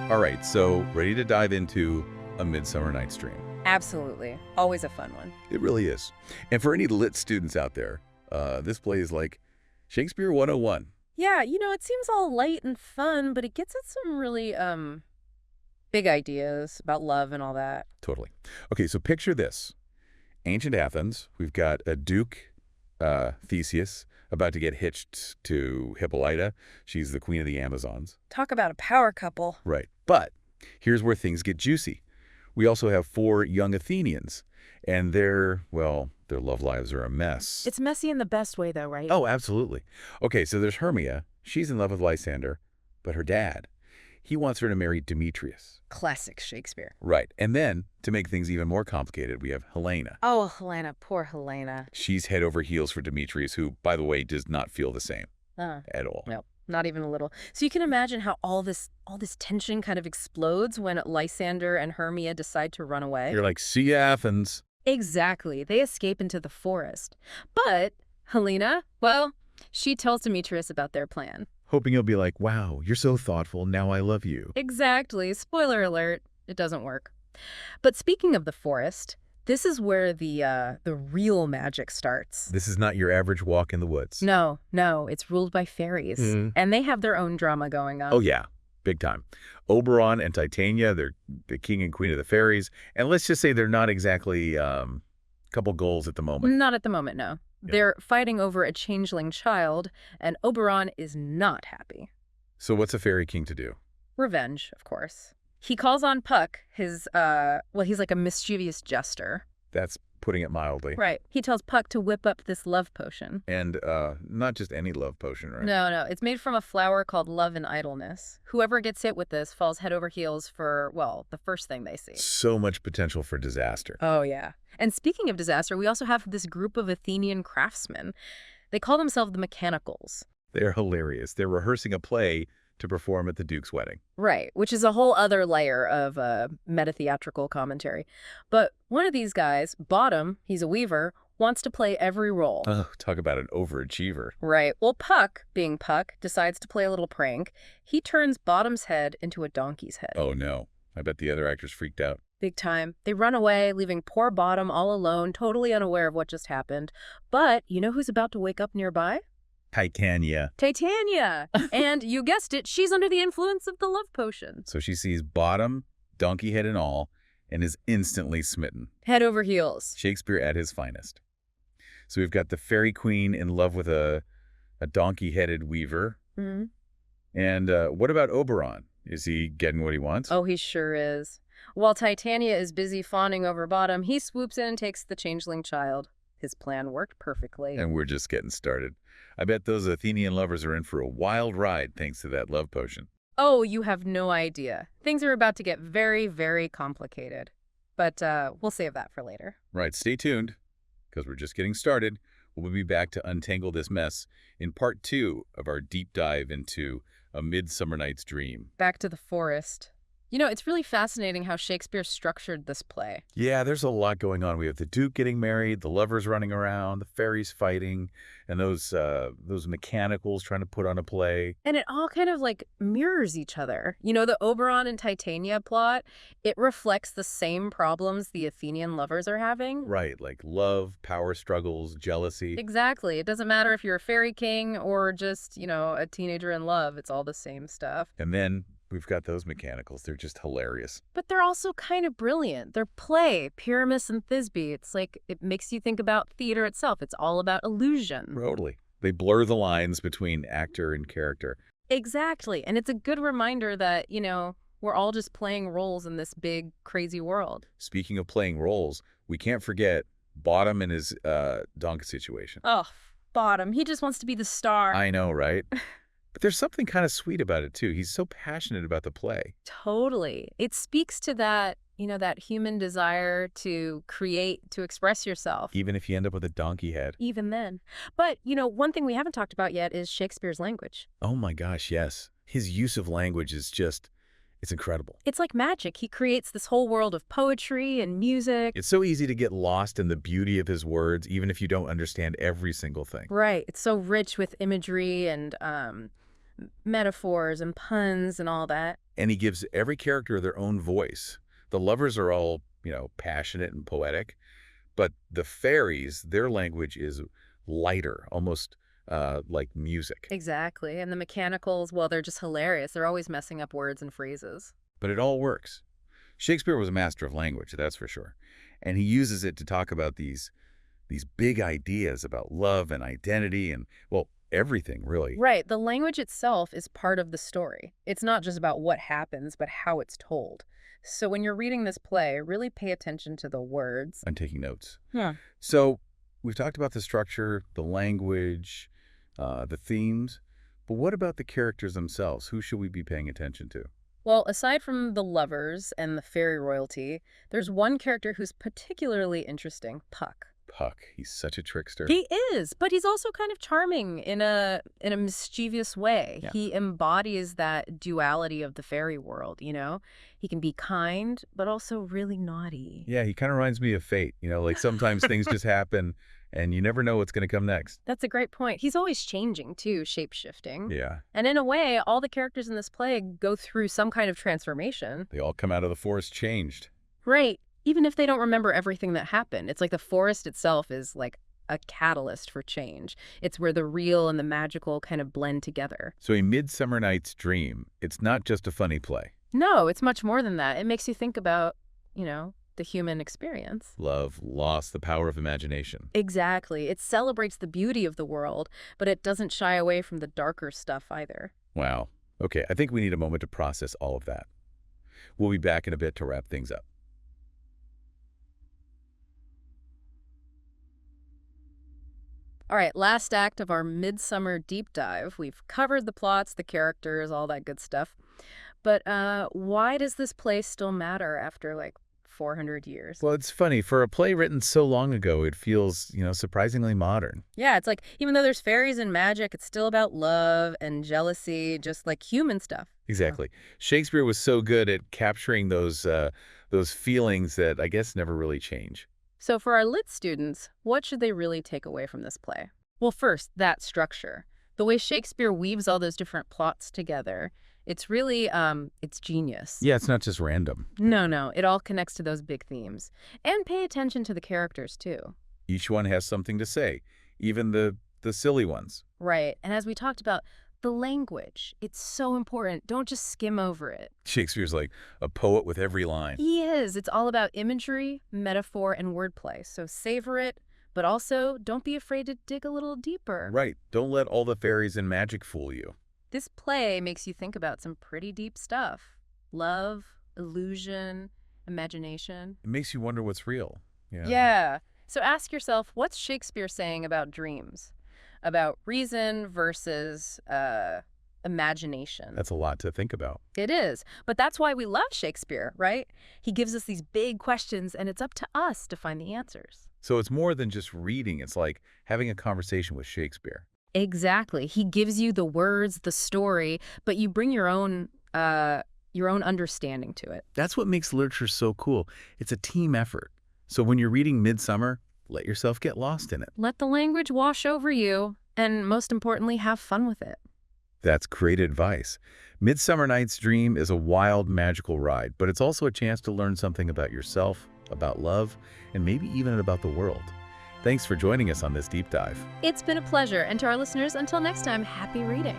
All right, so ready to dive into A Midsummer Night's Dream. Absolutely. Always a fun one. It really is. And for any lit students out there, this play is like Shakespeare 101. Yeah, it seems all light and fun, but it gets at some really big ideas about love and all that. Totally. Okay, so picture this. Ancient Athens, we've got a Duke, Theseus, about to get hitched to Hippolyta. She's the queen of the Amazons. Talk about a power couple. Right. But here's where things get juicy. We also have 4 young Athenians, and their love lives are a mess. It's messy in the best way, though, right? Oh, absolutely. Okay, so there's Hermia. She's in love with Lysander, but her dad, he wants her to marry Demetrius. Classic Shakespeare. Right. And then, to make things even more complicated, we have Helena. Oh, Helena. Poor Helena. She's head over heels for Demetrius, who, by the way, does not feel the same at all. No, not even a little. So you can imagine how all this tension kind of explodes when Lysander and Hermia decide to run away. You're like, see ya, Athens. Exactly. They escape into the forest. But Helena, well, she tells Demetrius about their plan. Hoping he'll be like, wow, you're so thoughtful, now I love you. Exactly. Spoiler alert, it doesn't work. But speaking of the forest, this is where the real magic starts. This is not your average walk in the woods. No, it's ruled by fairies. And they have their own drama going on. Oh, yeah. Big time. Oberon and Titania, they're the king and queen of the fairies. And let's just say they're not exactly couple goals at the moment. Not at the moment, no. Yeah. They're fighting over a changeling child, and Oberon is not happy. So what's a fairy king to do? Revenge, of course. He calls on Puck, his, he's like a mischievous jester. That's putting it mildly. Right. He tells Puck to whip up this love potion. And not just any love potion, right? No. It's made from a flower called love and idleness. Whoever gets hit with this falls head over heels for, the first thing they see. So much potential for disaster. Oh, yeah. And speaking of disaster, we also have this group of Athenian craftsmen. They call themselves the Mechanicals. They're hilarious. They're rehearsing a play to perform at the Duke's wedding. Right, which is a whole other layer of meta-theatrical commentary. But one of these guys, Bottom, he's a weaver, wants to play every role. Oh, talk about an overachiever. Right. Well, Puck, being Puck, decides to play a little prank. He turns Bottom's head into a donkey's head. Oh, no. I bet the other actors freaked out. Big time. They run away, leaving poor Bottom all alone, totally unaware of what just happened. But you know who's about to wake up nearby? Titania. And you guessed it, she's under the influence of the love potion. So she sees Bottom, donkey head and all, and is instantly smitten. Head over heels. Shakespeare at his finest. So we've got the fairy queen in love with a donkey-headed weaver. Mm-hmm. And what about Oberon? Is he getting what he wants? Oh, he sure is. While Titania is busy fawning over Bottom, he swoops in and takes the changeling child. His plan worked perfectly. And we're just getting started. I bet those Athenian lovers are in for a wild ride thanks to that love potion. Oh, you have no idea. Things are about to get very, very complicated. But we'll save that for later. Right, stay tuned, because we're just getting started. We'll be back to untangle this mess in part 2 of our deep dive into A Midsummer Night's Dream. Back to the forest. It's really fascinating how Shakespeare structured this play. Yeah, there's a lot going on. We have the Duke getting married, the lovers running around, the fairies fighting, and those mechanicals trying to put on a play. And it all kind of mirrors each other. The Oberon and Titania plot, it reflects the same problems the Athenian lovers are having. Right, like love, power struggles, jealousy. Exactly. It doesn't matter if you're a fairy king or just, a teenager in love. It's all the same stuff. And then we've got those mechanicals. They're just hilarious. But they're also kind of brilliant. Their play, Pyramus and Thisbe, it's like it makes you think about theater itself. It's all about illusion. Totally. They blur the lines between actor and character. Exactly. And it's a good reminder that, we're all just playing roles in this big, crazy world. Speaking of playing roles, we can't forget Bottom and his donkey situation. Oh, Bottom. He just wants to be the star. I know, right? But there's something kind of sweet about it, too. He's so passionate about the play. Totally. It speaks to that, that human desire to create, to express yourself. Even if you end up with a donkey head. Even then. But, one thing we haven't talked about yet is Shakespeare's language. Oh, my gosh, yes. His use of language is just, it's incredible. It's like magic. He creates this whole world of poetry and music. It's so easy to get lost in the beauty of his words, even if you don't understand every single thing. Right. It's so rich with imagery and metaphors and puns and all that. And he gives every character their own voice. The lovers are all, passionate and poetic, but the fairies, their language is lighter, almost like music. Exactly. And the mechanicals, well, they're just hilarious. They're always messing up words and phrases. But it all works. Shakespeare was a master of language, that's for sure. And he uses it to talk about these big ideas about love and identity and, well, everything, really. Right. The language itself is part of the story. It's not just about what happens, but how it's told. So when you're reading this play, really pay attention to the words. I'm taking notes. Yeah. So we've talked about the structure, the language, the themes, but what about the characters themselves? Who should we be paying attention to? Well, aside from the lovers and the fairy royalty, there's one character who's particularly interesting, Puck. Puck, he's such a trickster. He is, but he's also kind of charming in a mischievous way. Yeah. He embodies that duality of the fairy world, He can be kind, but also really naughty. Yeah, he kind of reminds me of fate. Like sometimes things just happen and you never know what's going to come next. That's a great point. He's always changing, too, shape-shifting. Yeah. And in a way, all the characters in this play go through some kind of transformation. They all come out of the forest changed. Right. Even if they don't remember everything that happened. It's like the forest itself is like a catalyst for change. It's where the real and the magical kind of blend together. So A Midsummer Night's Dream, it's not just a funny play. No, it's much more than that. It makes you think about, the human experience. Love, loss, the power of imagination. Exactly. It celebrates the beauty of the world, but it doesn't shy away from the darker stuff either. Wow. Okay, I think we need a moment to process all of that. We'll be back in a bit to wrap things up. All right, last act of our Midsummer deep dive. We've covered the plots, the characters, all that good stuff. But why does this play still matter after, 400 years? Well, it's funny. For a play written so long ago, it feels, surprisingly modern. Yeah, it's like, even though there's fairies and magic, it's still about love and jealousy, just like human stuff. Exactly. Shakespeare was so good at capturing those feelings that I guess never really change. So for our lit students, what should they really take away from this play? Well, first, that structure. The way Shakespeare weaves all those different plots together, it's really, it's genius. Yeah, it's not just random. No, it all connects to those big themes. And pay attention to the characters, too. Each one has something to say, even the silly ones. Right, and as we talked about, the language, it's so important. Don't just skim over it. Shakespeare's like a poet with every line. He is. It's all about imagery, metaphor, and wordplay. So savor it, but also don't be afraid to dig a little deeper. Right. Don't let all the fairies and magic fool you. This play makes you think about some pretty deep stuff. Love, illusion, imagination. It makes you wonder what's real. Yeah. So ask yourself, what's Shakespeare saying about dreams? About reason versus imagination. That's a lot to think about. It is. But that's why we love Shakespeare, right? He gives us these big questions, and it's up to us to find the answers. So it's more than just reading. It's like having a conversation with Shakespeare. Exactly. He gives you the words, the story, but you bring your own understanding to it. That's what makes literature so cool. It's a team effort. So when you're reading Midsummer, let yourself get lost in it. Let the language wash over you, and most importantly, have fun with it. That's great advice. Midsummer Night's Dream is a wild, magical ride, but it's also a chance to learn something about yourself, about love, and maybe even about the world. Thanks for joining us on this deep dive. It's been a pleasure, and to our listeners, until next time, happy reading.